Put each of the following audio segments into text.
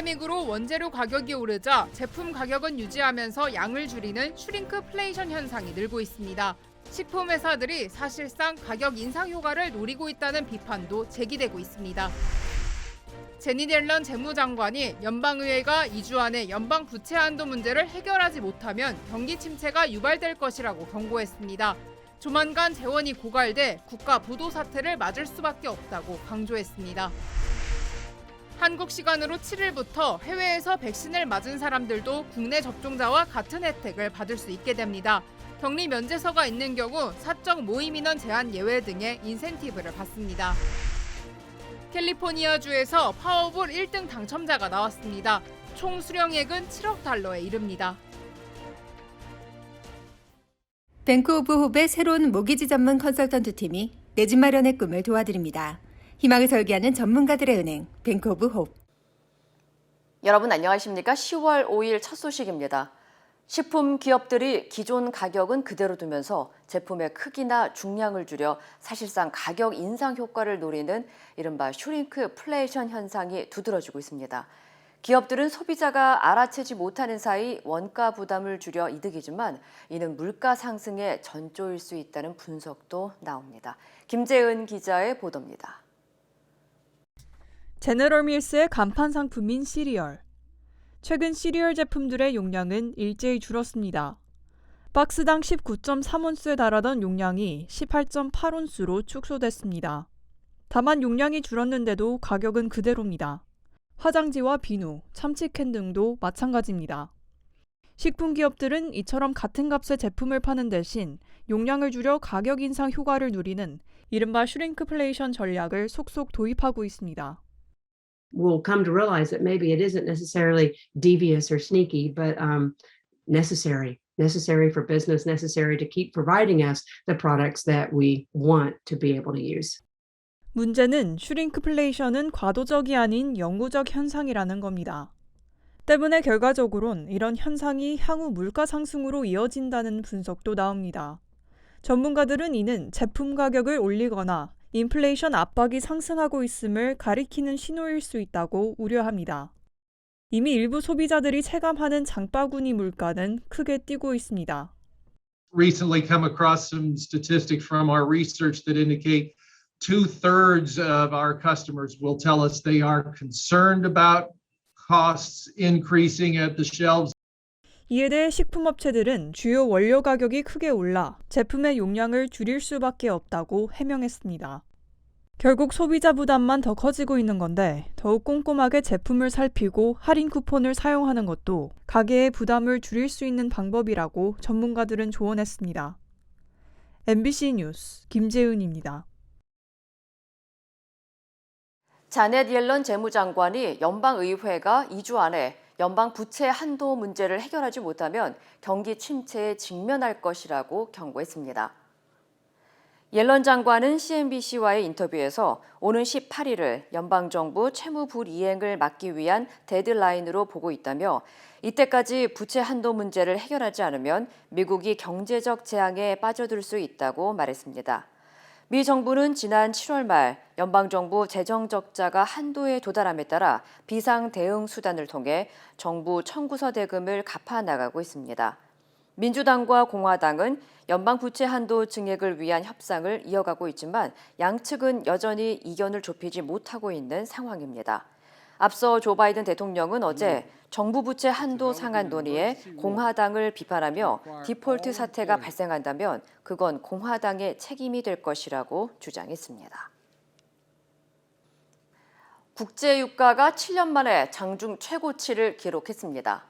팬데믹으로 원재료 가격이 오르자 제품 가격은 유지하면서 양을 줄이는 슈링크플레이션 현상이 늘고 있습니다. 식품 회사들이 사실상 가격 인상 효과를 노리고 있다는 비판도 제기되고 있습니다. 제닛 옐런 재무장관이 연방의회가 2주 안에 연방 부채 한도 문제를 해결하지 못하면 경기 침체가 유발될 것이라고 경고했습니다. 조만간 재원이 고갈돼 국가 부도 사태를 맞을 수밖에 없다고 강조했습니다. 한국 시간으로 7일부터 해외에서 백신을 맞은 사람들도 국내 접종자와 같은 혜택을 받을 수 있게 됩니다. 격리 면제서가 있는 경우 사적 모임 인원 제한 예외 등의 인센티브를 받습니다. 캘리포니아주에서 파워볼 1등 당첨자가 나왔습니다. 총 수령액은 7억 달러에 이릅니다. 뱅크 오브 홉의 새로운 모기지 전문 컨설턴트 팀이 내 집 마련의 꿈을 도와드립니다. 희망을 설계하는 전문가들의 은행, 뱅크 오브 홉. 여러분 안녕하십니까? 10월 5일 첫 소식입니다. 식품 기업들이 기존 가격은 그대로 두면서 제품의 크기나 중량을 줄여 사실상 가격 인상 효과를 노리는 이른바 슈링크플레이션 현상이 두드러지고 있습니다. 기업들은 소비자가 알아채지 못하는 사이 원가 부담을 줄여 이득이지만 이는 물가 상승의 전조일 수 있다는 분석도 나옵니다. 김재은 기자의 보도입니다. 제너럴밀스의 간판 상품인 시리얼. 최근 시리얼 제품들의 용량은 일제히 줄었습니다. 박스당 19.3온스에 달하던 용량이 18.8온스로 축소됐습니다. 다만 용량이 줄었는데도 가격은 그대로입니다. 화장지와 비누, 참치캔 등도 마찬가지입니다. 식품 기업들은 이처럼 같은 값의 제품을 파는 대신 용량을 줄여 가격 인상 효과를 누리는 이른바 슈링크플레이션 전략을 속속 도입하고 있습니다. We'll come to realize that maybe it isn't necessarily devious or sneaky, but necessary for business, necessary to keep providing us the products that we want to be able to use. 문제는 슈링크플레이션은 과도적이 아닌 영구적 현상이라는 겁니다. 때문에 결과적으론 이런 현상이 향후 물가 상승으로 이어진다는 분석도 나옵니다. 전문가들은 이는 제품 가격을 올리거나 인플레이션 압박이 상승하고 있음을 가리키는 신호일 수 있다고 우려합니다. 이미 일부 소비자들이 체감하는 장바구니 물가는 크게 뛰고 있습니다. Recently come across some statistics from our research that indicate 2/3 of our customers will tell us they are concerned about costs increasing at the shelves. 이에 대해 식품업체들은 주요 원료 가격이 크게 올라 제품의 용량을 줄일 수밖에 없다고 해명했습니다. 결국 소비자 부담만 더 커지고 있는 건데 더욱 꼼꼼하게 제품을 살피고 할인 쿠폰을 사용하는 것도 가게의 부담을 줄일 수 있는 방법이라고 전문가들은 조언했습니다. MBC 뉴스 김재은입니다. 자넷 옐런 재무장관이 연방의회가 2주 안에 연방 부채 한도 문제를 해결하지 못하면 경기 침체에 직면할 것이라고 경고했습니다. 옐런 장관은 CNBC와의 인터뷰에서 오는 18일을 연방정부 채무 불이행을 막기 위한 데드라인으로 보고 있다며 이때까지 부채 한도 문제를 해결하지 않으면 미국이 경제적 재앙에 빠져들 수 있다고 말했습니다. 미 정부는 지난 7월 말 연방정부 재정 적자가 한도에 도달함에 따라 비상 대응 수단을 통해 정부 청구서 대금을 갚아 나가고 있습니다. 민주당과 공화당은 연방 부채 한도 증액을 위한 협상을 이어가고 있지만 양측은 여전히 이견을 좁히지 못하고 있는 상황입니다. 앞서 조 바이든 대통령은 어제 정부 부채 한도 상한 논의에 공화당을 비판하며 디폴트 사태가 발생한다면 그건 공화당의 책임이 될 것이라고 주장했습니다. 국제 유가가 7년 만에 장중 최고치를 기록했습니다.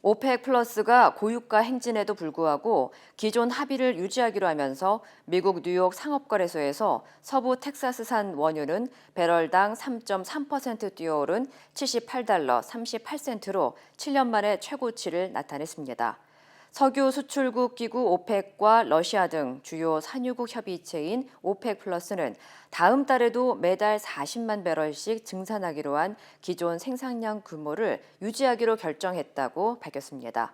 오펙 플러스가 고유가 행진에도 불구하고 기존 합의를 유지하기로 하면서 미국 뉴욕 상업거래소에서 서부 텍사스산 원유는 배럴당 3.3% 뛰어오른 78달러 38센트로 7년 만에 최고치를 나타냈습니다. 석유 수출국 기구 오펙과 러시아 등 주요 산유국 협의체인 오펙 플러스는 다음 달에도 매달 40만 배럴씩 증산하기로 한 기존 생산량 규모를 유지하기로 결정했다고 밝혔습니다.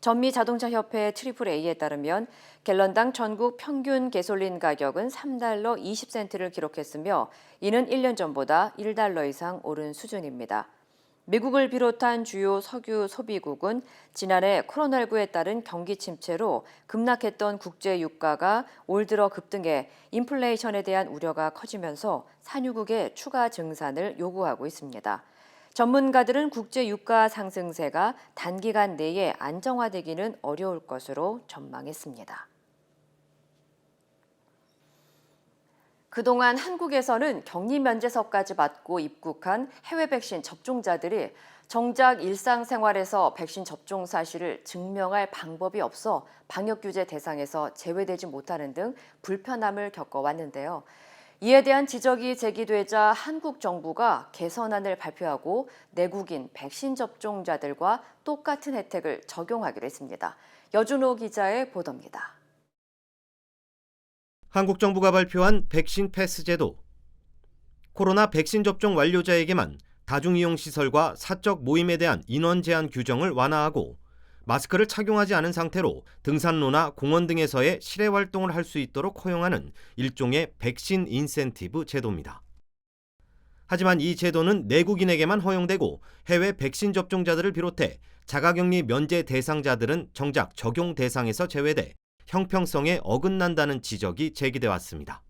전미 자동차 협회 AAA에 따르면 갤런당 전국 평균 가솔린 가격은 3달러 20센트를 기록했으며 이는 1년 전보다 1달러 이상 오른 수준입니다. 미국을 비롯한 주요 석유 소비국은 지난해 코로나19에 따른 경기 침체로 급락했던 국제 유가가 올 들어 급등해 인플레이션에 대한 우려가 커지면서 산유국의 추가 증산을 요구하고 있습니다. 전문가들은 국제 유가 상승세가 단기간 내에 안정화되기는 어려울 것으로 전망했습니다. 그동안 한국에서는 격리 면제서까지 받고 입국한 해외 백신 접종자들이 정작 일상생활에서 백신 접종 사실을 증명할 방법이 없어 방역 규제 대상에서 제외되지 못하는 등 불편함을 겪어왔는데요. 이에 대한 지적이 제기되자 한국 정부가 개선안을 발표하고 내국인 백신 접종자들과 똑같은 혜택을 적용하기로 했습니다. 여준호 기자의 보도입니다. 한국 정부가 발표한 백신 패스 제도. 코로나 백신 접종 완료자에게만 다중이용시설과 사적 모임에 대한 인원 제한 규정을 완화하고 마스크를 착용하지 않은 상태로 등산로나 공원 등에서의 실외 활동을 할 수 있도록 허용하는 일종의 백신 인센티브 제도입니다. 하지만 이 제도는 내국인에게만 허용되고 해외 백신 접종자들을 비롯해 자가격리 면제 대상자들은 정작 적용 대상에서 제외돼 형평성에 어긋난다는 지적이 제기돼 왔습니다.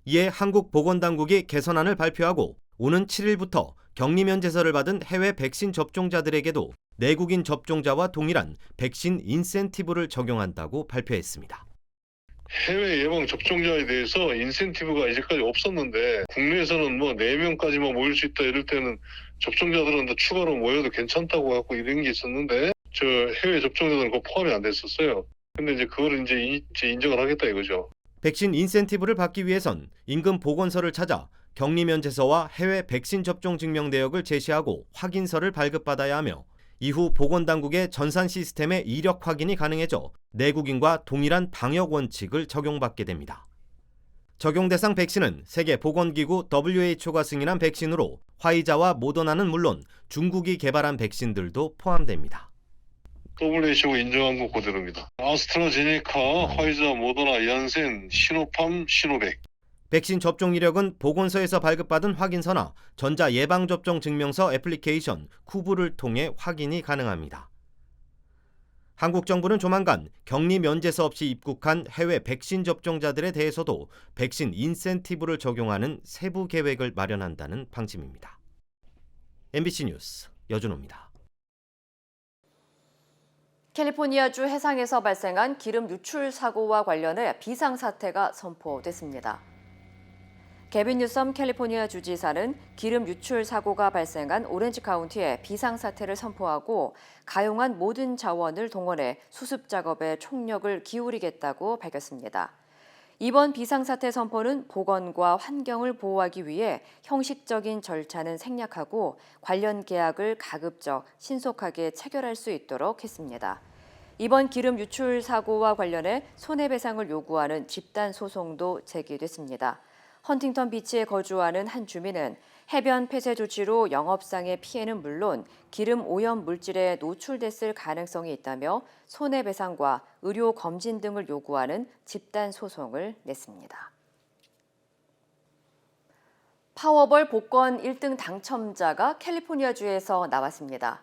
이에 한국 보건당국이 개선안을 발표하고 오는 7일부터 격리 면제서를 받은 해외 백신 접종자들에게도 내국인 접종자와 동일한 백신 인센티브를 적용한다고 발표했습니다. 해외 예방 접종자에 대해서 인센티브가 이제까지 없었는데 국내에서는 4명까지만 모일 수 있다 이럴 때는 접종자들은 더 추가로 모여도 괜찮다고 하고 이런 게 있었는데 저 해외 접종자들은 그거 포함이 안 됐었어요. 근데 이제 그걸 이제 인정을 하겠다 이거죠. 백신 인센티브를 받기 위해선 인근 보건소를 찾아 격리 면제서와 해외 백신 접종 증명 내역을 제시하고 확인서를 발급받아야 하며 이후 보건당국의 전산 시스템의 이력 확인이 가능해져 내국인과 동일한 방역 원칙을 적용받게 됩니다. 적용 대상 백신은 세계보건기구 WHO가 승인한 백신으로 화이자와 모더나는 물론 중국이 개발한 백신들도 포함됩니다. WHO 인정한 거 그대로입니다. 아스트라제네카, 화이자, 모더나, 얀센, 시노팜, 시노백. 백신 접종 이력은 보건소에서 발급받은 확인서나 전자예방접종 증명서 애플리케이션 쿠브를 통해 확인이 가능합니다. 한국 정부는 조만간 격리 면제서 없이 입국한 해외 백신 접종자들에 대해서도 백신 인센티브를 적용하는 세부 계획을 마련한다는 방침입니다. MBC 뉴스 여준호입니다. 캘리포니아주 해상에서 발생한 기름 유출 사고와 관련해 비상사태가 선포됐습니다. 개빈 뉴섬 캘리포니아 주지사는 기름 유출 사고가 발생한 오렌지 카운티에 비상사태를 선포하고 가용한 모든 자원을 동원해 수습 작업에 총력을 기울이겠다고 밝혔습니다. 이번 비상사태 선포는 보건과 환경을 보호하기 위해 형식적인 절차는 생략하고 관련 계약을 가급적 신속하게 체결할 수 있도록 했습니다. 이번 기름 유출 사고와 관련해 손해배상을 요구하는 집단 소송도 제기됐습니다. 헌팅턴 비치에 거주하는 한 주민은 해변 폐쇄 조치로 영업상의 피해는 물론 기름 오염 물질에 노출됐을 가능성이 있다며 손해배상과 의료 검진 등을 요구하는 집단 소송을 냈습니다. 파워볼 복권 1등 당첨자가 캘리포니아주에서 나왔습니다.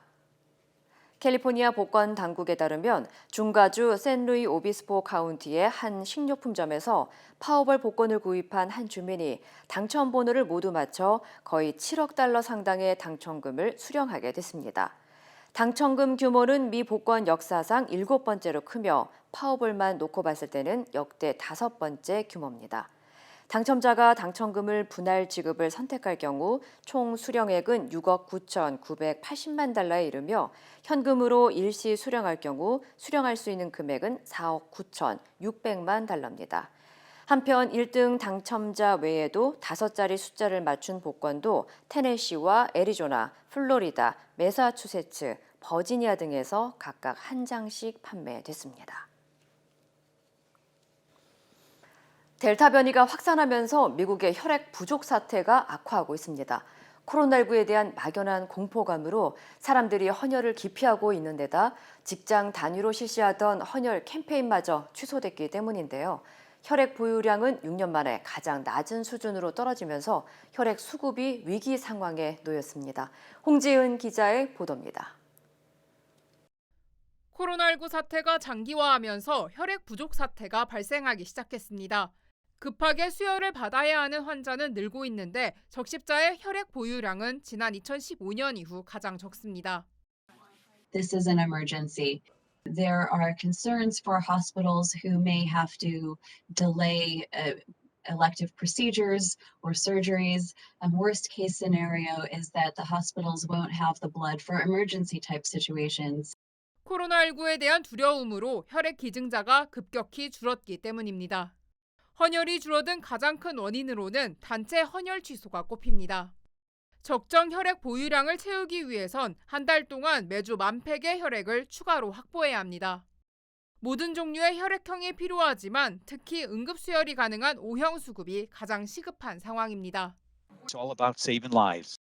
캘리포니아 복권 당국에 따르면 중가주 샌루이 오비스포 카운티의 한 식료품점에서 파워볼 복권을 구입한 한 주민이 당첨 번호를 모두 맞춰 거의 7억 달러 상당의 당첨금을 수령하게 됐습니다. 당첨금 규모는 미 복권 역사상 7번째로 크며 파워볼만 놓고 봤을 때는 역대 5번째 규모입니다. 당첨자가 당첨금을 분할 지급을 선택할 경우 총 수령액은 6억 9,980만 달러에 이르며 현금으로 일시 수령할 경우 수령할 수 있는 금액은 4억 9,600만 달러입니다. 한편 1등 당첨자 외에도 5자리 숫자를 맞춘 복권도 테네시와 애리조나, 플로리다, 매사추세츠, 버지니아 등에서 각각 한 장씩 판매됐습니다. 델타 변이가 확산하면서 미국의 혈액 부족 사태가 악화하고 있습니다. 코로나19에 대한 막연한 공포감으로 사람들이 헌혈을 기피하고 있는 데다 직장 단위로 실시하던 헌혈 캠페인마저 취소됐기 때문인데요. 혈액 보유량은 6년 만에 가장 낮은 수준으로 떨어지면서 혈액 수급이 위기 상황에 놓였습니다. 홍지은 기자의 보도입니다. 코로나19 사태가 장기화하면서 혈액 부족 사태가 발생하기 시작했습니다. 급하게 수혈을 받아야 하는 환자는 늘고 있는데 적십자의 혈액 보유량은 지난 2015년 이후 가장 적습니다. This is an emergency. There are concerns for hospitals who may have to delay elective procedures or surgeries. A worst case scenario is that the hospitals won't have the blood for emergency type situations. 코로나19에 대한 두려움으로 혈액 기증자가 급격히 줄었기 때문입니다. 헌혈이 줄어든 가장 큰 원인으로는 단체 헌혈 취소가 꼽힙니다. 적정 혈액 보유량을 채우기 위해선 한 달 동안 매주 10,000팩의 혈액을 추가로 확보해야 합니다. 모든 종류의 혈액형이 필요하지만 특히 응급수혈이 가능한 O형 수급이 가장 시급한 상황입니다. It's all about saving lives.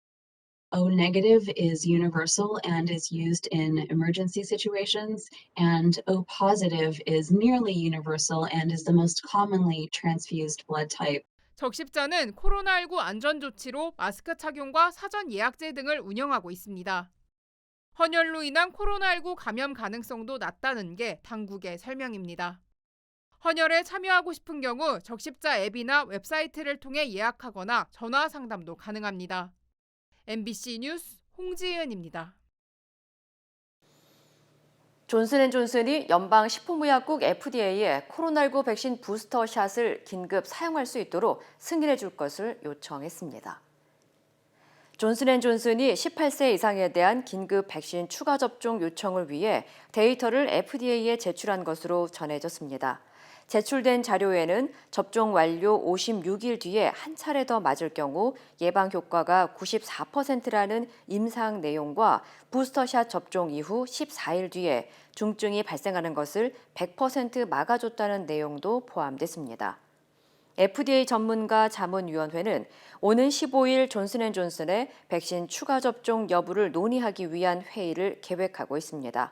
O negative is universal and is used in emergency situations, and O positive is nearly universal and is the most commonly transfused blood type. 적십자는 코로나19 안전조치로 마스크 착용과 사전 예약제 등을 운영하고 있습니다. 헌혈로 인한 코로나19 감염 가능성도 낮다는 게 당국의 설명입니다. 헌혈에 참여하고 싶은 경우 적십자 앱이나 웹사이트를 통해 예약하거나 전화 상담도 가능합니다. MBC 뉴스 홍지은입니다. 존슨앤존슨이 연방식품의약국 FDA에 코로나19 백신 부스터샷을 긴급 사용할 수 있도록 승인해 줄 것을 요청했습니다. 존슨앤존슨이 18세 이상에 대한 긴급 백신 추가 접종 요청을 위해 데이터를 FDA에 제출한 것으로 전해졌습니다. 제출된 자료에는 접종 완료 56일 뒤에 한 차례 더 맞을 경우 예방 효과가 94%라는 임상 내용과 부스터샷 접종 이후 14일 뒤에 중증이 발생하는 것을 100% 막아줬다는 내용도 포함됐습니다. FDA 전문가 자문위원회는 오는 15일 존슨앤존슨의 백신 추가 접종 여부를 논의하기 위한 회의를 계획하고 있습니다.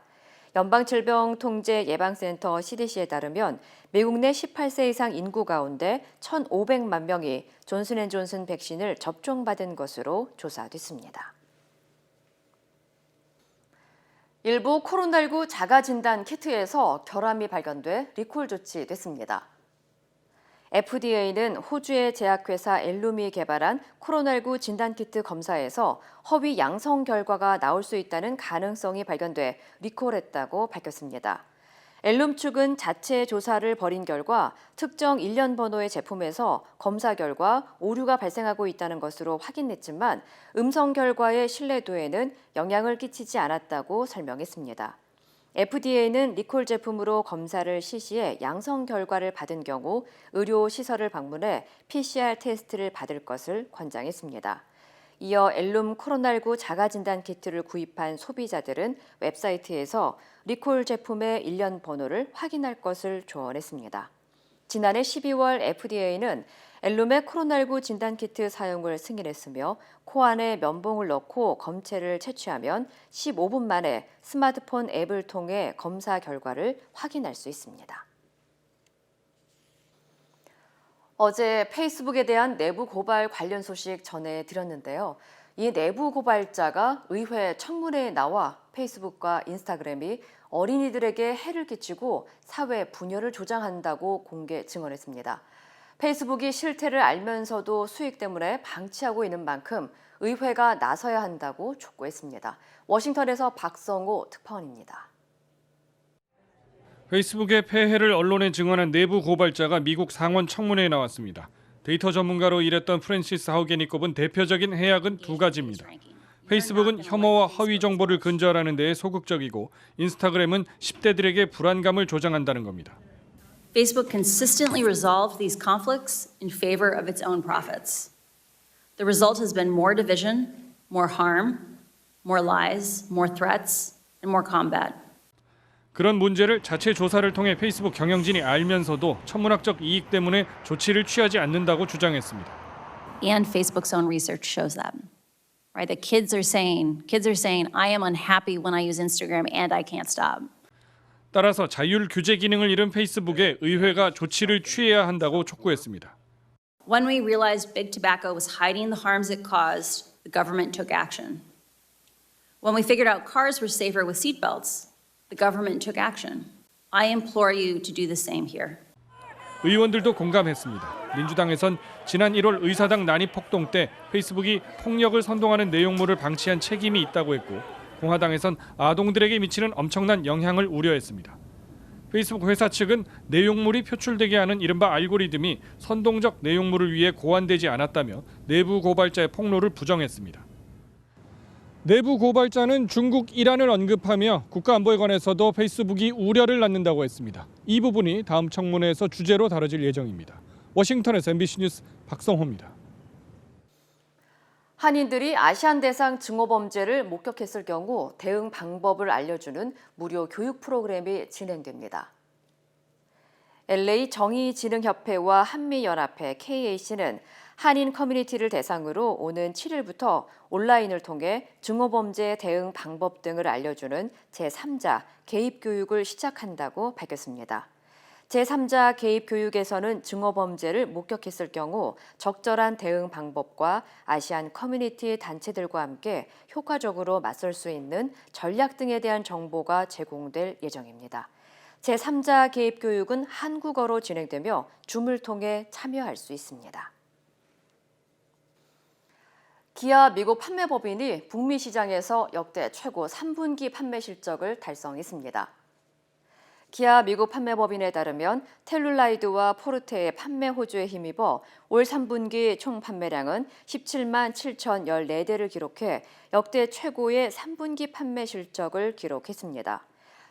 연방질병통제예방센터 CDC에 따르면 미국 내 18세 이상 인구 가운데 1,500만 명이 존슨앤존슨 백신을 접종받은 것으로 조사됐습니다. 일부 코로나19 자가진단 키트에서 결함이 발견돼 리콜 조치됐습니다. FDA는 호주의 제약회사 엘룸이 개발한 코로나19 진단키트 검사에서 허위 양성 결과가 나올 수 있다는 가능성이 발견돼 리콜했다고 밝혔습니다. 엘룸 측은 자체 조사를 벌인 결과 특정 일련 번호의 제품에서 검사 결과 오류가 발생하고 있다는 것으로 확인했지만 음성 결과의 신뢰도에는 영향을 끼치지 않았다고 설명했습니다. FDA는 리콜 제품으로 검사를 실시해 양성 결과를 받은 경우 의료시설을 방문해 PCR 테스트를 받을 것을 권장했습니다. 이어 엘룸 코로나19 자가진단 키트를 구입한 소비자들은 웹사이트에서 리콜 제품의 일련 번호를 확인할 것을 조언했습니다. 지난해 12월 FDA는 엘룸의 코로나19 진단키트 사용을 승인했으며 코 안에 면봉을 넣고 검체를 채취하면 15분 만에 스마트폰 앱을 통해 검사 결과를 확인할 수 있습니다. 어제 페이스북에 대한 내부 고발 관련 소식 전해드렸는데요. 이 내부 고발자가 의회 청문회에 나와 페이스북과 인스타그램이 어린이들에게 해를 끼치고 사회 분열을 조장한다고 공개 증언했습니다. 페이스북이 실태를 알면서도 수익 때문에 방치하고 있는 만큼 의회가 나서야 한다고 촉구했습니다. 워싱턴에서 박성호 특파원입니다. 페이스북의 폐해를 언론에 증언한 내부 고발자가 미국 상원 청문회에 나왔습니다. 데이터 전문가로 일했던 프랜시스 하우겐이 꼽은 대표적인 해악은 두 가지입니다. 페이스북은 혐오와 허위 정보를 근절하는 데에 소극적이고 인스타그램은 10대들에게 불안감을 조장한다는 겁니다. Facebook consistently resolved these conflicts in favor of its own profits. The result has been more division, more harm, more lies, more threats, and more combat. 그런 문제를 자체 조사를 통해 페이스북 경영진이 알면서도 천문학적 이익 때문에 조치를 취하지 않는다고 주장했습니다. And Facebook's own research shows that. Right? The kids are saying, I am unhappy when I use Instagram and I can't stop. 따라서 자율 규제 기능을 잃은 페이스북에 의회가 조치를 취해야 한다고 촉구했습니다. When we realized big tobacco was hiding the harms it caused, the government took action. When we figured out cars were safer with seatbelts, the government took action. I implore you to do the same here. 의원들도 공감했습니다. 민주당에선 지난 1월 의사당 난입 폭동 때 페이스북이 폭력을 선동하는 내용물을 방치한 책임이 있다고 했고, 공화당에선 아동들에게 미치는 엄청난 영향을 우려했습니다. 페이스북 회사 측은 내용물이 표출되게 하는 이른바 알고리즘이 선동적 내용물을 위해 고안되지 않았다며 내부 고발자의 폭로를 부정했습니다. 내부 고발자는 중국, 이란을 언급하며 국가안보에 관해서도 페이스북이 우려를 낳는다고 했습니다. 이 부분이 다음 청문회에서 주제로 다뤄질 예정입니다. 워싱턴에서 MBC 뉴스 박성호입니다. 한인들이 아시안 대상 증오범죄를 목격했을 경우 대응 방법을 알려주는 무료 교육 프로그램이 진행됩니다. LA 정의진흥협회와 한미연합회 KAC는 한인 커뮤니티를 대상으로 오는 7일부터 온라인을 통해 증오범죄 대응 방법 등을 알려주는 제3자 개입 교육을 시작한다고 밝혔습니다. 제3자 개입 교육에서는 증오범죄를 목격했을 경우 적절한 대응 방법과 아시안 커뮤니티 단체들과 함께 효과적으로 맞설 수 있는 전략 등에 대한 정보가 제공될 예정입니다. 제3자 개입 교육은 한국어로 진행되며 줌을 통해 참여할 수 있습니다. 기아 미국 판매법인이 북미 시장에서 역대 최고 3분기 판매 실적을 달성했습니다. 기아 미국 판매법인에 따르면 텔룰라이드와 포르테의 판매 호조에 힘입어 올 3분기 총 판매량은 17만 7,014대를 기록해 역대 최고의 3분기 판매 실적을 기록했습니다.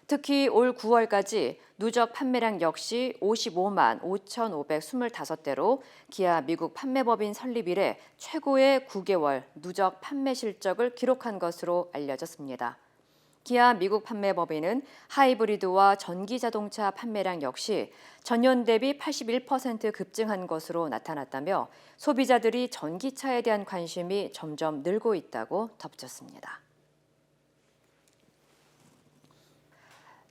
특히 올 9월까지 누적 판매량 역시 55만 5,525대로 기아 미국 판매법인 설립 이래 최고의 9개월 누적 판매 실적을 기록한 것으로 알려졌습니다. 기아 미국 판매법인은 하이브리드와 전기 자동차 판매량 역시 전년 대비 81% 급증한 것으로 나타났다며 소비자들이 전기차에 대한 관심이 점점 늘고 있다고 덧붙였습니다.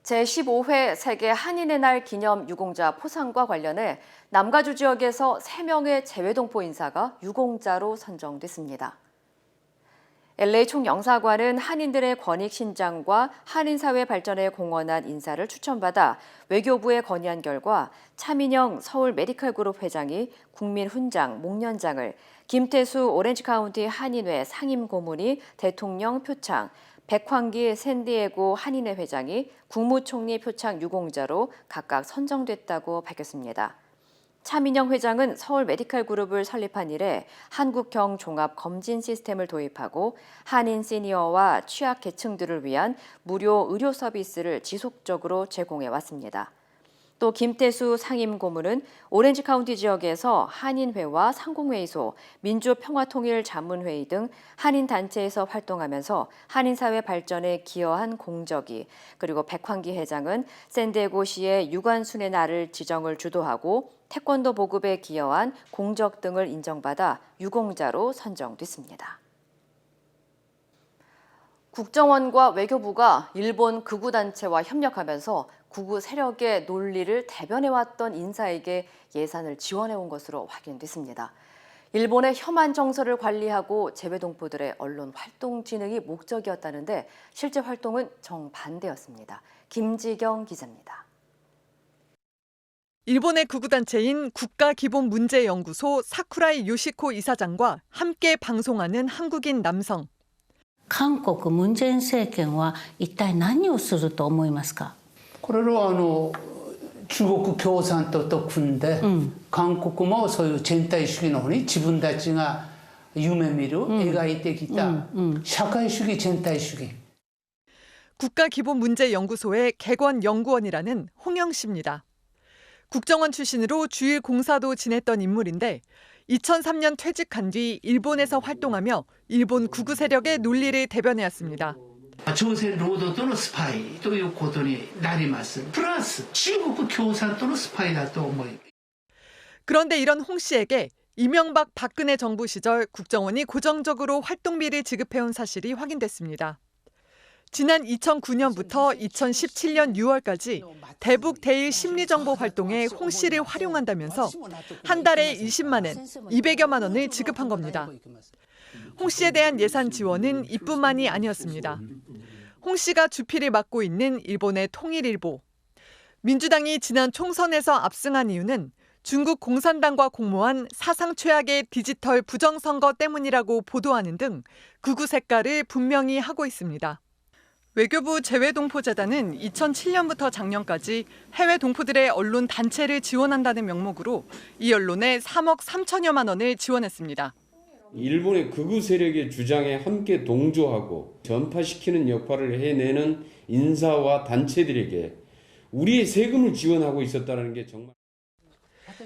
제15회 세계 한인의 날 기념 유공자 포상과 관련해 남가주 지역에서 3명의 재외동포 인사가 유공자로 선정됐습니다. LA 총영사관은 한인들의 권익 신장과 한인사회 발전에 공헌한 인사를 추천받아 외교부에 건의한 결과 차민영 서울 메디컬 그룹 회장이 국민훈장, 목련장을, 김태수 오렌지카운티 한인회 상임 고문이 대통령 표창, 백황기 샌디에고 한인회 회장이 국무총리 표창 유공자로 각각 선정됐다고 밝혔습니다. 차민영 회장은 서울 메디컬 그룹을 설립한 이래 한국형 종합 검진 시스템을 도입하고 한인 시니어와 취약 계층들을 위한 무료 의료 서비스를 지속적으로 제공해 왔습니다. 또 김태수 상임 고문은 오렌지 카운티 지역에서 한인회와 상공회의소, 민주평화통일자문회의 등 한인 단체에서 활동하면서 한인사회 발전에 기여한 공적이, 그리고 백황기 회장은 샌디에고시의 유관순의 날을 지정을 주도하고 태권도 보급에 기여한 공적 등을 인정받아 유공자로 선정됐습니다. 국정원과 외교부가 일본 극우단체와 협력하면서 극우 세력의 논리를 대변해왔던 인사에게 예산을 지원해온 것으로 확인됐습니다. 일본의 혐한 정서를 관리하고 재외동포들의 언론 활동 진흥이 목적이었다는데 실제 활동은 정반대였습니다. 김지경 기자입니다. 일본의 극우단체인 국가기본문제연구소 사쿠라이 요시코 이사장과 함께 방송하는 한국인 남성. 韓国文在寅政権は一体何をすると思いますか。これは中国共産党と組んで、韓国もそういう全体主義の方に自分たちが夢見る、描いてきた社会主義全体主義。 국가기본문제연구소의 객원연구원이라는 홍영 씨입니다. 국정원 출신으로 주일 공사도 지냈던 인물인데 2003년 퇴직한 뒤 일본에서 활동하며 일본 극우 세력의 논리를 대변해왔습니다. 朝鮮労働党のスパイということになります。プラス中国共産党のスパイだと思います。 그런데 이런 홍 씨에게 이명박 박근혜 정부 시절 국정원이 고정적으로 활동비를 지급해온 사실이 확인됐습니다. 지난 2009년부터 2017년 6월까지 대북 대일 심리정보 활동에 홍 씨를 활용한다면서 한 달에 20만 원, 200여만 원을 지급한 겁니다. 홍 씨에 대한 예산 지원은 이뿐만이 아니었습니다. 홍 씨가 주필을 맡고 있는 일본의 통일일보. 민주당이 지난 총선에서 압승한 이유는 중국 공산당과 공모한 사상 최악의 디지털 부정선거 때문이라고 보도하는 등 극우 색깔을 분명히 하고 있습니다. 외교부 재외동포재단은 2007년부터 작년까지 해외 동포들의 언론 단체를 지원한다는 명목으로 이 언론에 3억 3천여만 원을 지원했습니다. 일본의 극우 세력의 주장에 함께 동조하고 전파시키는 역할을 해내는 인사와 단체들에게 우리의 세금을 지원하고 있었다는 게 정말.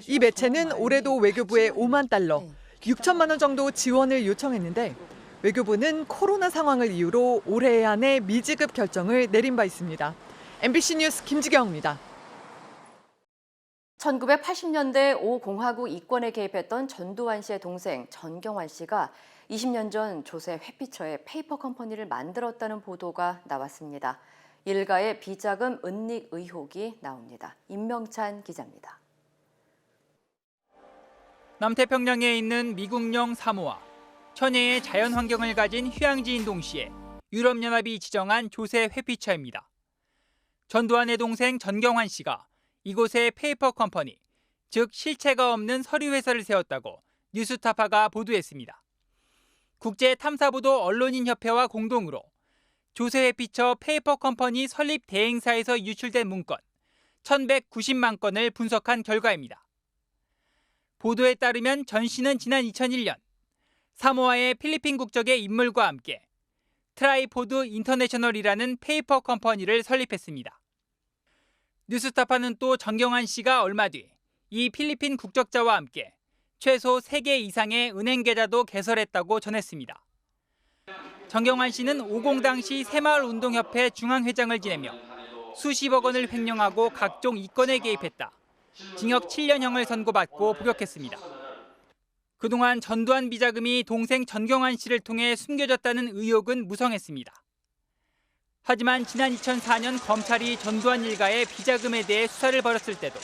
이 매체는 올해도 외교부에 5만 달러, 6천만 원 정도 지원을 요청했는데 외교부는 코로나 상황을 이유로 올해 안에 미지급 결정을 내린 바 있습니다. MBC 뉴스 김지경입니다. 1980년대 5공화국 이권에 개입했던 전두환 씨의 동생 전경환 씨가 20년 전 조세 회피처에 페이퍼 컴퍼니를 만들었다는 보도가 나왔습니다. 일가의 비자금 은닉 의혹이 나옵니다. 임명찬 기자입니다. 남태평양에 있는 미국령 사모아, 천혜의 자연 환경을 가진 휴양지인 동시에 유럽연합이 지정한 조세 회피처입니다. 전두환의 동생 전경환 씨가 이곳에 페이퍼 컴퍼니, 즉 실체가 없는 서류 회사를 세웠다고 뉴스타파가 보도했습니다. 국제탐사보도 언론인협회와 공동으로 조세 회피처 페이퍼 컴퍼니 설립 대행사에서 유출된 문건 1,190만 건을 분석한 결과입니다. 보도에 따르면 전 씨는 지난 2001년 사모아의 필리핀 국적의 인물과 함께 트라이포드 인터내셔널이라는 페이퍼 컴퍼니를 설립했습니다. 뉴스타파는 또 전경환 씨가 얼마 뒤 이 필리핀 국적자와 함께 최소 3개 이상의 은행 계좌도 개설했다고 전했습니다. 전경환 씨는 50 당시 새마을운동협회 중앙회장을 지내며 수십억 원을 횡령하고 각종 이권에 개입했다. 징역 7년형을 선고받고 복역했습니다. 그동안 전두환 비자금이 동생 전경환 씨를 통해 숨겨졌다는 의혹은 무성했습니다. 하지만 지난 2004년 검찰이 전두환 일가의 비자금에 대해 수사를 벌였을 때도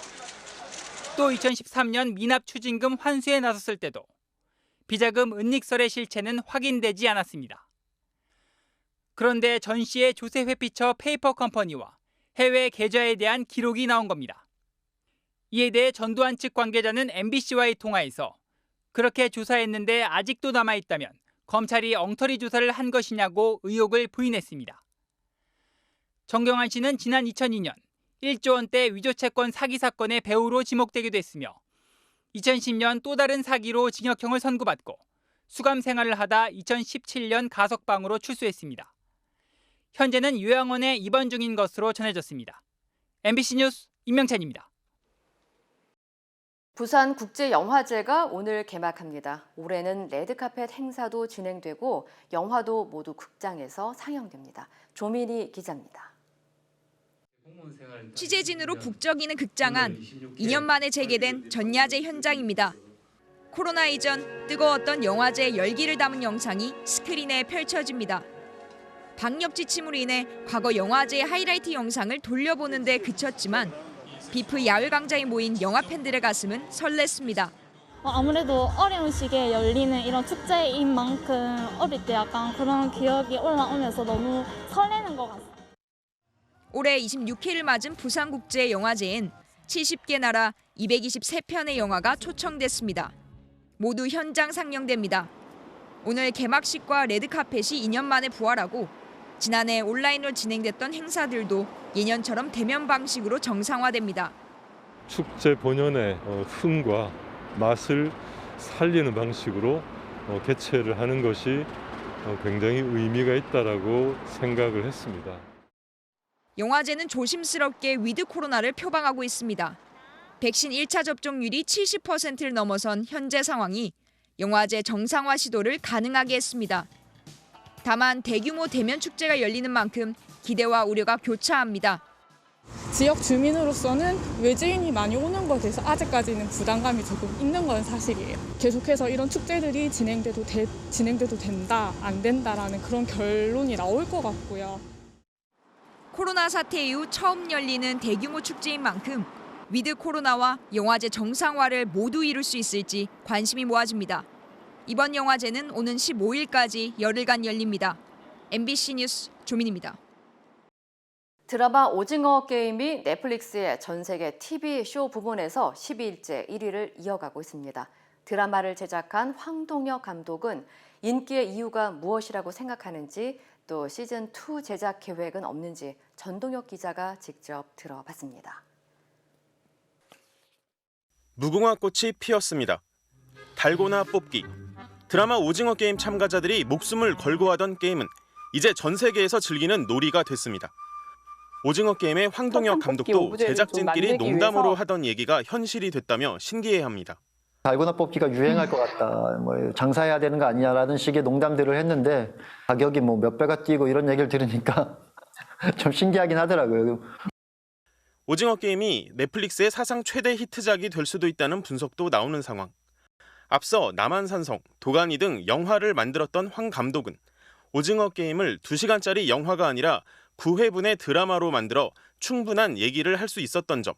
또 2013년 미납 추징금 환수에 나섰을 때도 비자금 은닉설의 실체는 확인되지 않았습니다. 그런데 전 씨의 조세 회피처 페이퍼 컴퍼니와 해외 계좌에 대한 기록이 나온 겁니다. 이에 대해 전두환 측 관계자는 MBC와의 통화에서 그렇게 조사했는데 아직도 남아있다면 검찰이 엉터리 조사를 한 것이냐고 의혹을 부인했습니다. 전경환 씨는 지난 2002년 1조 원대 위조채권 사기 사건의 배우로 지목되기도 했으며 2010년 또 다른 사기로 징역형을 선고받고 수감 생활을 하다 2017년 가석방으로 출소했습니다. 현재는 요양원에 입원 중인 것으로 전해졌습니다. MBC 뉴스 임명찬입니다. 부산국제영화제가 오늘 개막합니다. 올해는 레드카펫 행사도 진행되고 영화도 모두 극장에서 상영됩니다. 조민희 기자입니다. 취재진으로 북적이는 극장 안 2년 만에 재개된 전야제 현장입니다. 코로나 이전 뜨거웠던 영화제의 열기를 담은 영상이 스크린에 펼쳐집니다. 방역 지침으로 인해 과거 영화제의 하이라이트 영상을 돌려보는 데 그쳤지만 비프 야외 광장에 모인 영화 팬들의 가슴은 설렜습니다. 아무래도 어려운 시기에 열리는 이런 축제인 만큼 어릴 때 약간 그런 기억이 올라오면서 너무 설레는 것 같아요. 올해 26회를 맞은 부산국제영화제엔 70개 나라 223편의 영화가 초청됐습니다. 모두 현장 상영됩니다. 오늘 개막식과 레드카펫이 2년 만에 부활하고 지난해 온라인으로 진행됐던 행사들도 예년처럼 대면 방식으로 정상화됩니다. 축제 본연의 흥과 맛을 살리는 방식으로 개최를 하는 것이 굉장히 의미가 있다라고 생각을 했습니다. 영화제는 조심스럽게 위드 코로나를 표방하고 있습니다. 백신 1차 접종률이 70%를 넘어선 현재 상황이 영화제 정상화 시도를 가능하게 했습니다. 다만 대규모 대면 축제가 열리는 만큼 기대와 우려가 교차합니다. 지역 주민으로서는 외지인이 많이 오는 것에 대해서 아직까지는 부담감이 조금 있는 건 사실이에요. 계속해서 이런 축제들이 진행돼도 된다, 안 된다라는 그런 결론이 나올 것 같고요. 코로나 사태 이후 처음 열리는 대규모 축제인 만큼 위드 코로나와 영화제 정상화를 모두 이룰 수 있을지 관심이 모아집니다. 이번 영화제는 오는 15일까지 열흘간 열립니다. MBC 뉴스 조민입니다. 드라마 오징어 게임이 넷플릭스의 전 세계 TV 쇼 부문에서 12일째 1위를 이어가고 있습니다. 드라마를 제작한 황동혁 감독은 인기의 이유가 무엇이라고 생각하는지, 또 시즌2 제작 계획은 없는지 전동혁 기자가 직접 들어봤습니다. 무궁화 꽃이 피었습니다. 달고나 뽑기. 드라마 오징어 게임 참가자들이 목숨을 걸고 하던 게임은 이제 전 세계에서 즐기는 놀이가 됐습니다. 오징어 게임의 황동혁 감독도 제작진끼리 농담으로 하던 얘기가 현실이 됐다며 신기해합니다. 달고나 뽑기가 유행할 것 같다, 장사해야 되는 거 아니냐라는 식의 농담들을 했는데 가격이 몇 배가 뛰고 이런 얘기를 들으니까 좀 신기하긴 하더라고요. 오징어 게임이 넷플릭스의 사상 최대 히트작이 될 수도 있다는 분석도 나오는 상황. 앞서 남한산성, 도가니 등 영화를 만들었던 황 감독은 오징어 게임을 2시간짜리 영화가 아니라 9회분의 드라마로 만들어 충분한 얘기를 할 수 있었던 점,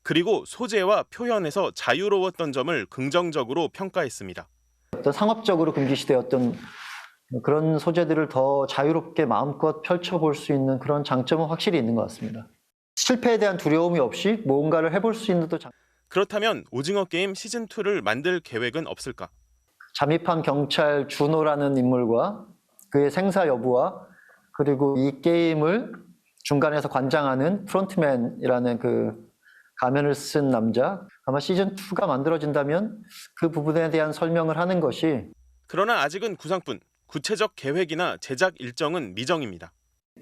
그리고 소재와 표현에서 자유로웠던 점을 긍정적으로 평가했습니다. 어떤 상업적으로 금기시되었던 그런 소재들을 더 자유롭게 마음껏 펼쳐볼 수 있는 그런 장점은 확실히 있는 것 같습니다. 실패에 대한 두려움이 없이 뭔가를 해볼 수 있는 또 그렇다면 오징어 게임 시즌2를 만들 계획은 없을까? 잠입한 경찰 준호라는 인물과 그의 생사 여부와 그리고 이 게임을 중간에서 관장하는 프론트맨이라는 그 가면을 쓴 남자, 아마 시즌2가 만들어진다면 그 부분에 대한 설명을 하는 것이. 그러나 아직은 구상뿐, 구체적 계획이나 제작 일정은 미정입니다.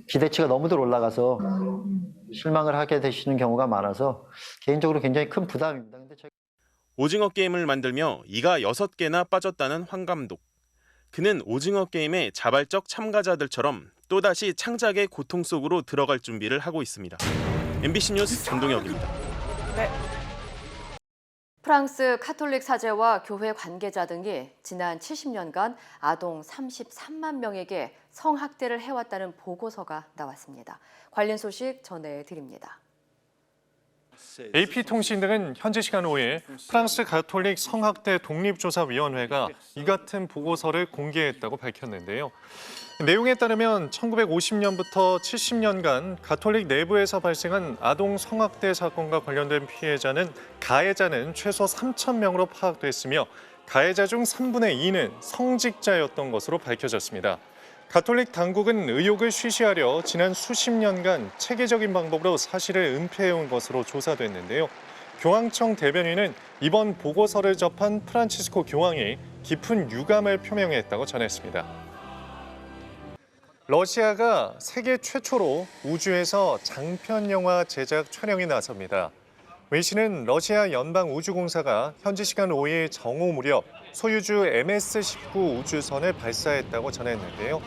기대치가 너무들 올라가서 실망을 하게 되시는 경우가 많아서 개인적으로 굉장히 큰 부담입니다. 오징어 게임을 만들며 이가 6개나 빠졌다는 황 감독. 그는 오징어 게임의 자발적 참가자들처럼 또다시 창작의 고통 속으로 들어갈 준비를 하고 있습니다. MBC 뉴스 전동혁입니다. 네. 프랑스 카톨릭 사제와 교회 관계자 등이 지난 70년간 아동 33만 명에게 성학대를 해왔다는 보고서가 나왔습니다. 관련 소식 전해드립니다. AP통신 등은 현지 시간 5일 프랑스 가톨릭 성학대 독립조사위원회가 이 같은 보고서를 공개했다고 밝혔는데요. 내용에 따르면 1950년부터 70년간 가톨릭 내부에서 발생한 아동 성학대 사건과 관련된 가해자는 최소 3,000명으로 파악됐으며 가해자 중 3분의 2는 성직자였던 것으로 밝혀졌습니다. 가톨릭 당국은 의혹을 쉬쉬하려 지난 수십 년간 체계적인 방법으로 사실을 은폐해온 것으로 조사됐는데요. 교황청 대변인은 이번 보고서를 접한 프란치스코 교황이 깊은 유감을 표명했다고 전했습니다. 러시아가 세계 최초로 우주에서 장편 영화 제작 촬영에 나섭니다. 웨이시는 러시아 연방우주공사가 현지 시간 5일 정오 무렵 소유주 MS-19 우주선을 발사했다고 전했는데요.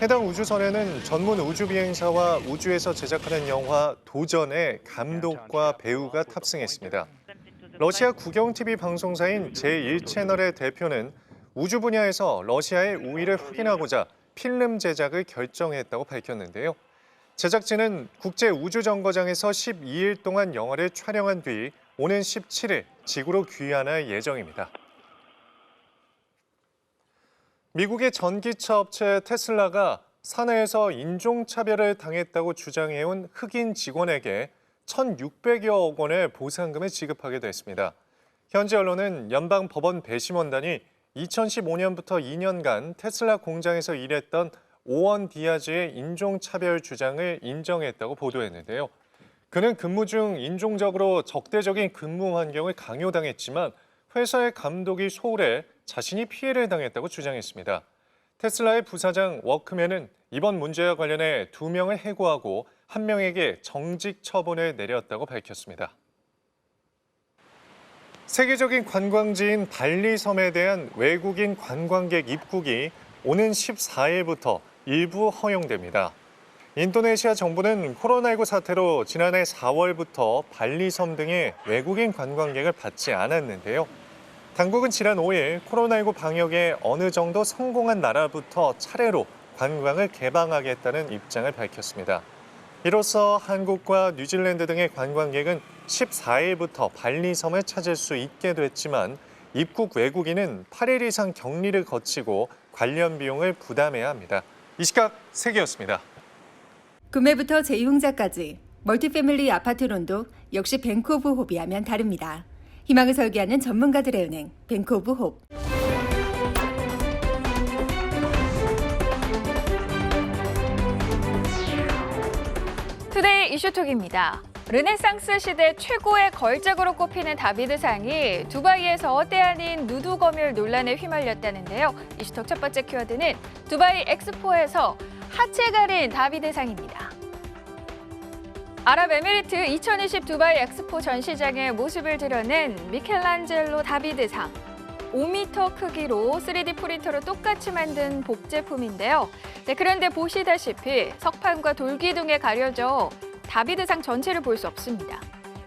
해당 우주선에는 전문 우주비행사와 우주에서 제작하는 영화 도전의 감독과 배우가 탑승했습니다. 러시아 국영TV 방송사인 제1채널의 대표는 우주 분야에서 러시아의 우위를 확인하고자 필름 제작을 결정했다고 밝혔는데요. 제작진은 국제우주정거장에서 12일 동안 영화를 촬영한 뒤 오는 17일 지구로 귀환할 예정입니다. 미국의 전기차 업체 테슬라가 사내에서 인종차별을 당했다고 주장해온 흑인 직원에게 1,600여억 원의 보상금을 지급하게 됐습니다. 현지 언론은 연방법원 배심원단이 2015년부터 2년간 테슬라 공장에서 일했던 오원 디아즈의 인종차별 주장을 인정했다고 보도했는데요. 그는 근무 중 인종적으로 적대적인 근무 환경을 강요당했지만 회사의 감독이 소홀해 자신이 피해를 당했다고 주장했습니다. 테슬라의 부사장 워크맨은 이번 문제와 관련해 2명을 해고하고 1명에게 정직 처분을 내렸다고 밝혔습니다. 세계적인 관광지인 발리섬에 대한 외국인 관광객 입국이 오는 14일부터 일부 허용됩니다. 인도네시아 정부는 코로나19 사태로 지난해 4월부터 발리섬 등의 외국인 관광객을 받지 않았는데요. 당국은 지난 5일 코로나19 방역에 어느 정도 성공한 나라부터 차례로 관광을 개방하겠다는 입장을 밝혔습니다. 이로써 한국과 뉴질랜드 등의 관광객은 14일부터 발리섬을 찾을 수 있게 됐지만 입국 외국인은 8일 이상 격리를 거치고 관련 비용을 부담해야 합니다. 이 시각 세계였습니다. 구매부터 재이용자까지 멀티패밀리 아파트론도 역시 뱅크 오브 홉이 하면 다릅니다. 희망을 설계하는 전문가들의 은행, 뱅크 오브 홉. 투데이 이슈톡입니다. 르네상스 시대 최고의 걸작으로 꼽히는 다비드상이 두바이에서 때 아닌 누드 검열 논란에 휘말렸다는데요. 이슈톡 첫 번째 키워드는 두바이 엑스포에서 하체 가린 다비드상입니다. 아랍에미리트 2020 두바이 엑스포 전시장의 모습을 드러낸 미켈란젤로 다비드상. 5m 크기로 3D 프린터로 똑같이 만든 복제품인데요. 그런데 보시다시피 석판과 돌기둥에 가려져 다비드상 전체를 볼 수 없습니다.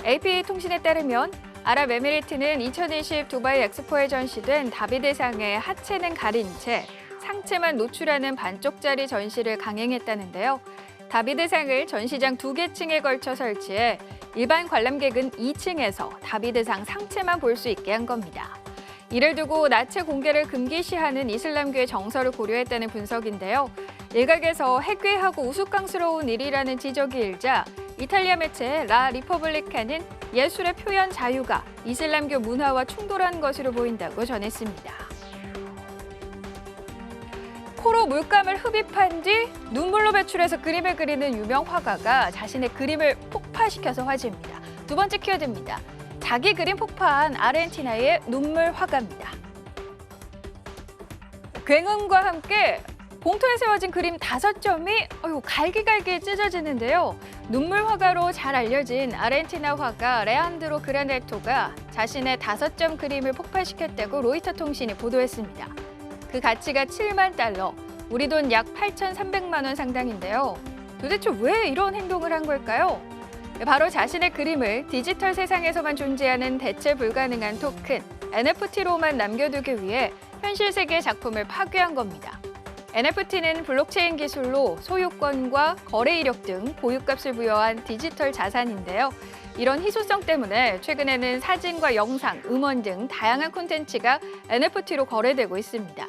AP통신에 따르면 아랍에미리트는 2020 두바이 엑스포에 전시된 다비드상의 하체는 가린 채 상체만 노출하는 반쪽짜리 전시를 강행했다는데요. 다비드상을 전시장 2개 층에 걸쳐 설치해 일반 관람객은 2층에서 다비드상 상체만 볼 수 있게 한 겁니다. 이를 두고 나체 공개를 금기시하는 이슬람교의 정서를 고려했다는 분석인데요. 일각에서 해괴하고 우스꽝스러운 일이라는 지적이 일자 이탈리아 매체 라 리퍼블리카는 예술의 표현 자유가 이슬람교 문화와 충돌한 것으로 보인다고 전했습니다. 코로 물감을 흡입한 뒤 눈물로 배출해서 그림을 그리는 유명 화가가 자신의 그림을 폭파시켜서 화제입니다. 두 번째 키워드입니다. 자기 그림 폭파한 아르헨티나의 눈물 화가입니다. 굉음과 함께 봉투에 세워진 그림 5점이 갈기갈기 찢어지는데요. 눈물 화가로 잘 알려진 아르헨티나 화가 레안드로 그라네토가 자신의 5점 그림을 폭파시켰다고 로이터 통신이 보도했습니다. 그 가치가 7만 달러, 우리 돈 약 8,300만 원 상당인데요. 도대체 왜 이런 행동을 한 걸까요? 바로 자신의 그림을 디지털 세상에서만 존재하는 대체 불가능한 토큰, NFT로만 남겨두기 위해 현실 세계의 작품을 파괴한 겁니다. NFT는 블록체인 기술로 소유권과 거래 이력 등 보유값을 부여한 디지털 자산인데요. 이런 희소성 때문에 최근에는 사진과 영상, 음원 등 다양한 콘텐츠가 NFT로 거래되고 있습니다.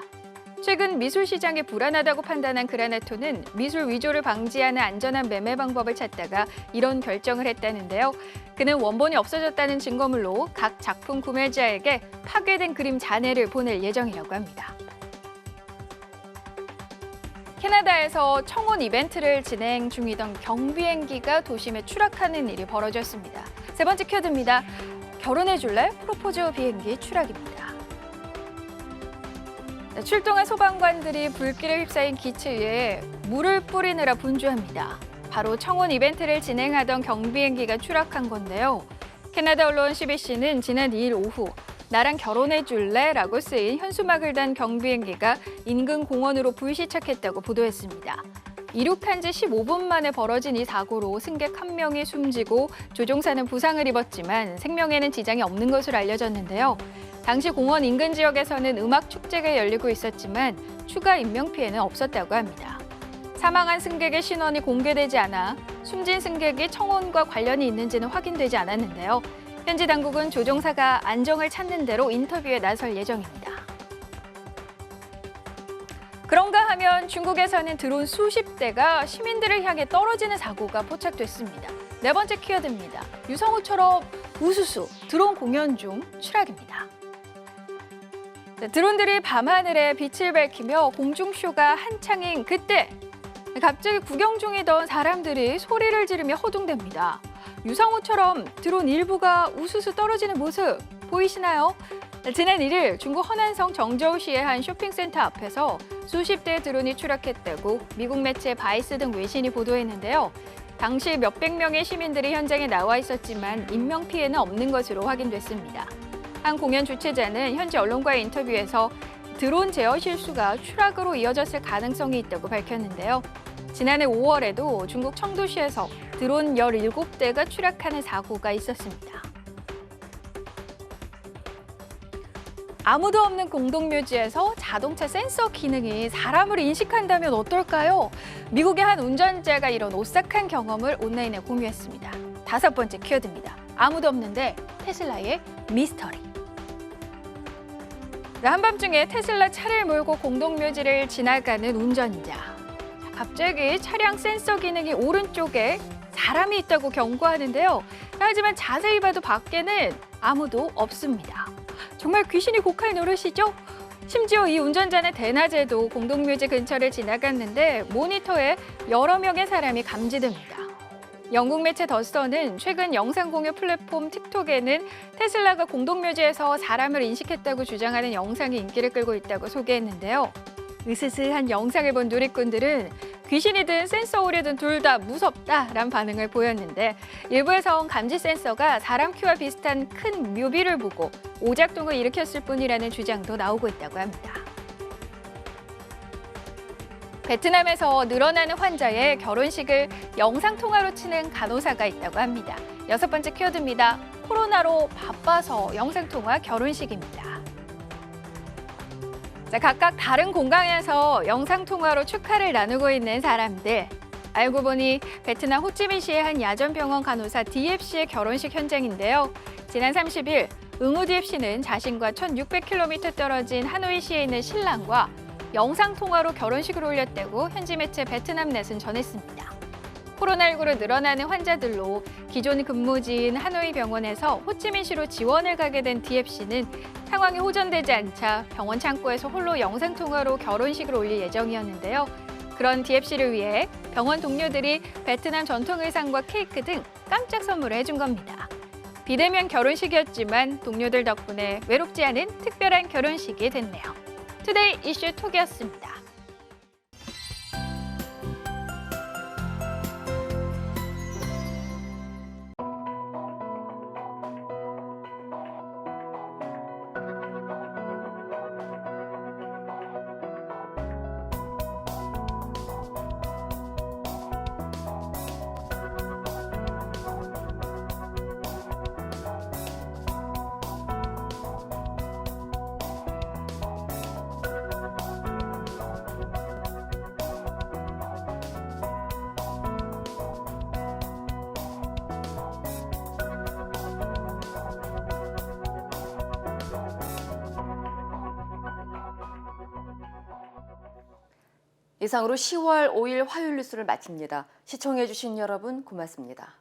최근 미술 시장이 불안하다고 판단한 그라네토는 미술 위조를 방지하는 안전한 매매 방법을 찾다가 이런 결정을 했다는데요. 그는 원본이 없어졌다는 증거물로 각 작품 구매자에게 파괴된 그림 잔해를 보낼 예정이라고 합니다. 캐나다에서 청혼 이벤트를 진행 중이던 경비행기가 도심에 추락하는 일이 벌어졌습니다. 세 번째 키워드입니다. 결혼해줄래? 프로포즈 비행기 추락입니다. 출동한 소방관들이 불길에 휩싸인 기체 위에 물을 뿌리느라 분주합니다. 바로 청혼 이벤트를 진행하던 경비행기가 추락한 건데요. 캐나다 언론 CBC는 지난 2일 오후 나랑 결혼해줄래? 라고 쓰인 현수막을 단 경비행기가 인근 공원으로 불시착했다고 보도했습니다. 이륙한 지 15분 만에 벌어진 이 사고로 승객 1명이 숨지고 조종사는 부상을 입었지만 생명에는 지장이 없는 것으로 알려졌는데요. 당시 공원 인근 지역에서는 음악 축제가 열리고 있었지만 추가 인명피해는 없었다고 합니다. 사망한 승객의 신원이 공개되지 않아 숨진 승객이 청혼과 관련이 있는지는 확인되지 않았는데요. 현지 당국은 조종사가 안정을 찾는 대로 인터뷰에 나설 예정입니다. 그런가 하면 중국에서는 드론 수십 대가 시민들을 향해 떨어지는 사고가 포착됐습니다. 네 번째 키워드입니다. 유성우처럼 우수수 드론 공연 중 추락입니다. 드론들이 밤하늘에 빛을 밝히며 공중쇼가 한창인 그때 갑자기 구경 중이던 사람들이 소리를 지르며 허둥댑니다. 유성우처럼 드론 일부가 우수수 떨어지는 모습 보이시나요? 지난 1일 중국 허난성 정저우시의 한 쇼핑센터 앞에서 수십 대의 드론이 추락했다고 미국 매체 바이스 등 외신이 보도했는데요. 당시 몇백 명의 시민들이 현장에 나와 있었지만 인명피해는 없는 것으로 확인됐습니다. 한 공연 주최자는 현지 언론과의 인터뷰에서 드론 제어 실수가 추락으로 이어졌을 가능성이 있다고 밝혔는데요. 지난해 5월에도 중국 청도시에서 드론 17대가 추락하는 사고가 있었습니다. 아무도 없는 공동묘지에서 자동차 센서 기능이 사람을 인식한다면 어떨까요? 미국의 한 운전자가 이런 오싹한 경험을 온라인에 공유했습니다. 5번째 키워드입니다. 아무도 없는데 테슬라의 미스터리. 한밤중에 테슬라 차를 몰고 공동묘지를 지나가는 운전자. 갑자기 차량 센서 기능이 오른쪽에 사람이 있다고 경고하는데요. 하지만 자세히 봐도 밖에는 아무도 없습니다. 정말 귀신이 고칼 노릇이죠? 심지어 이 운전자는 대낮에도 공동묘지 근처를 지나갔는데 모니터에 여러 명의 사람이 감지됩니다. 영국 매체 더스턴은 최근 영상 공유 플랫폼 틱톡에는 테슬라가 공동묘지에서 사람을 인식했다고 주장하는 영상이 인기를 끌고 있다고 소개했는데요. 으스스한 영상을 본 누리꾼들은 귀신이든 센서 오류든 둘 다 무섭다라는 반응을 보였는데 일부에선 감지 센서가 사람 키와 비슷한 큰 묘비를 보고 오작동을 일으켰을 뿐이라는 주장도 나오고 있다고 합니다. 베트남에서 늘어나는 환자의 결혼식을 영상통화로 치는 간호사가 있다고 합니다. 6번째 키워드입니다. 코로나로 바빠서 영상통화 결혼식입니다. 각각 다른 공간에서 영상통화로 축하를 나누고 있는 사람들. 알고 보니 베트남 호찌민시의 한 야전병원 간호사 DF씨의 결혼식 현장인데요. 지난 30일 응우 DF씨는 자신과 1,600km 떨어진 하노이시에 있는 신랑과 영상통화로 결혼식을 올렸다고 현지 매체 베트남넷은 전했습니다. 코로나19로 늘어나는 환자들로 기존 근무지인 하노이 병원에서 호찌민시로 지원을 가게 된 DF씨는 상황이 호전되지 않자 병원 창고에서 홀로 영상통화로 결혼식을 올릴 예정이었는데요. 그런 DF씨를 위해 병원 동료들이 베트남 전통 의상과 케이크 등 깜짝 선물을 해준 겁니다. 비대면 결혼식이었지만 동료들 덕분에 외롭지 않은 특별한 결혼식이 됐네요. 투데이 이슈 톡이었습니다. 이상으로 10월 5일 화요일 뉴스를 마칩니다. 시청해주신 여러분 고맙습니다.